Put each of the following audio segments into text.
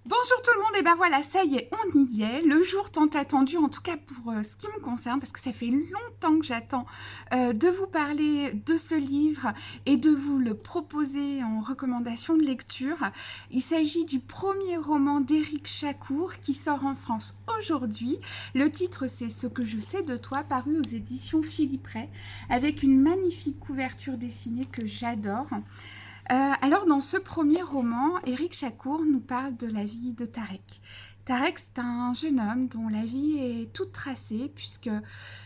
Bonjour tout le monde, et ben voilà, ça y est, on y est, le jour tant attendu, en tout cas pour ce qui me concerne, parce que ça fait longtemps que j'attends de vous parler de ce livre et de vous le proposer en recommandation de lecture. Il s'agit du premier roman d'Éric Chacour qui sort en France aujourd'hui. Le titre c'est Ce que je sais de toi, paru aux éditions Philippe Ray, avec une magnifique couverture dessinée que j'adore. Alors dans ce premier roman, Éric Chacour nous parle de la vie de Tarek. Tarek, c'est un jeune homme dont la vie est toute tracée puisque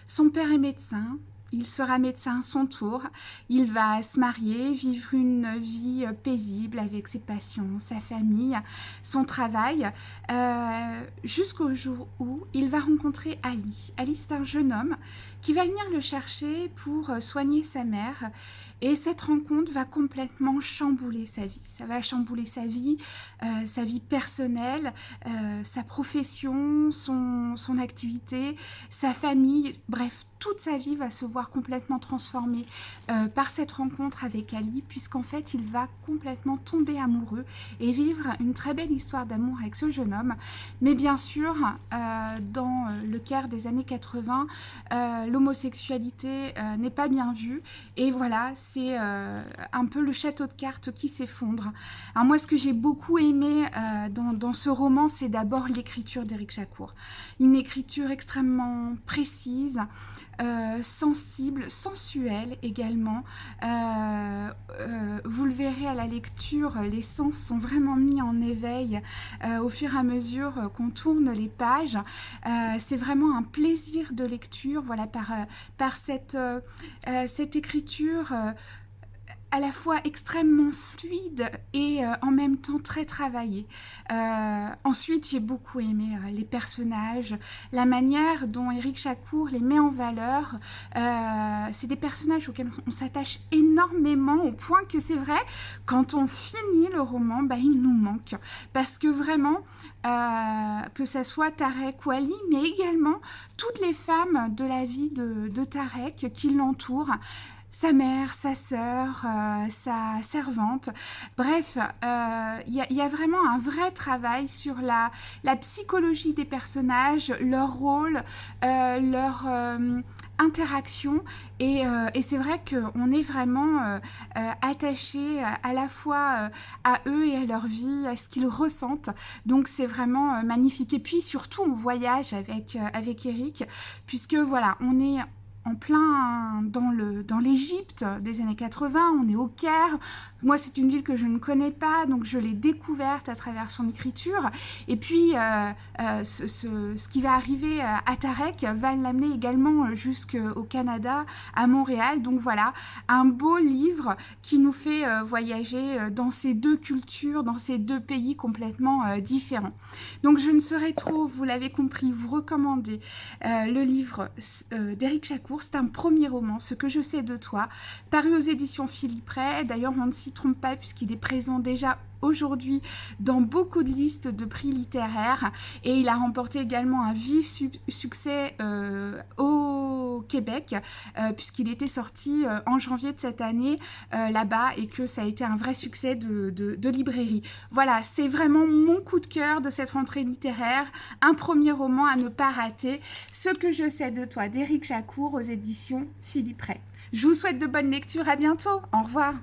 son père est médecin, il sera médecin à son tour, il va se marier, vivre une vie paisible avec ses passions, sa famille, son travail, jusqu'au jour où il va rencontrer Ali. Ali, c'est un jeune homme qui va venir le chercher pour soigner sa mère. Et cette rencontre va complètement chambouler sa vie. Ça va chambouler sa vie personnelle, sa profession, son activité, sa famille. Bref, toute sa vie va se voir complètement transformée par cette rencontre avec Ali, puisqu'en fait, il va complètement tomber amoureux et vivre une très belle histoire d'amour avec ce jeune homme. Mais bien sûr, dans le Caire des années 80, l'homosexualité n'est pas bien vue. Et voilà, c'est un peu le château de cartes qui s'effondre. Alors moi, ce que j'ai beaucoup aimé dans ce roman, c'est d'abord l'écriture d'Éric Chacour. Une écriture extrêmement précise, sensible, sensuelle également. Vous le verrez à la lecture, les sens sont vraiment mis en éveil au fur et à mesure qu'on tourne les pages. C'est vraiment un plaisir de lecture, voilà, par cette écriture à la fois extrêmement fluide et en même temps très travaillée. Ensuite, j'ai beaucoup aimé les personnages, la manière dont Éric Chacour les met en valeur. C'est des personnages auxquels on s'attache énormément, au point que c'est vrai, quand on finit le roman, il nous manque. Parce que vraiment, que ça soit Tarek ou Ali, mais également toutes les femmes de la vie de Tarek qui l'entourent, sa mère, sa sœur, sa servante. Bref, y a vraiment un vrai travail sur la psychologie des personnages, leur rôle, leur interaction. Et c'est vrai qu'on est vraiment attaché à la fois à eux et à leur vie, à ce qu'ils ressentent. Donc c'est vraiment magnifique. Et puis surtout, on voyage avec Éric, puisque voilà, on est en plein dans l'Égypte des années 80, on est au Caire. Moi, c'est une ville que je ne connais pas, donc je l'ai découverte à travers son écriture. Et puis, ce qui va arriver à Tarek va l'amener également jusqu'au Canada, à Montréal. Donc voilà, un beau livre qui nous fait voyager dans ces deux cultures, dans ces deux pays complètement différents. Donc je ne saurais trop, vous l'avez compris, vous recommander le livre d'Éric Chacour. C'est un premier roman, Ce que je sais de toi, paru aux éditions Philippe Ray. D'ailleurs, on ne s'y trompe pas puisqu'il est présent déjà aujourd'hui dans beaucoup de listes de prix littéraires, et il a remporté également un vif succès au Québec, puisqu'il était sorti en janvier de cette année là-bas, et que ça a été un vrai succès de librairie. Voilà, c'est vraiment mon coup de cœur de cette rentrée littéraire, un premier roman à ne pas rater, Ce que je sais de toi d'Éric Chacour aux éditions Philippe Ray. Je vous souhaite de bonnes lectures, à bientôt, au revoir.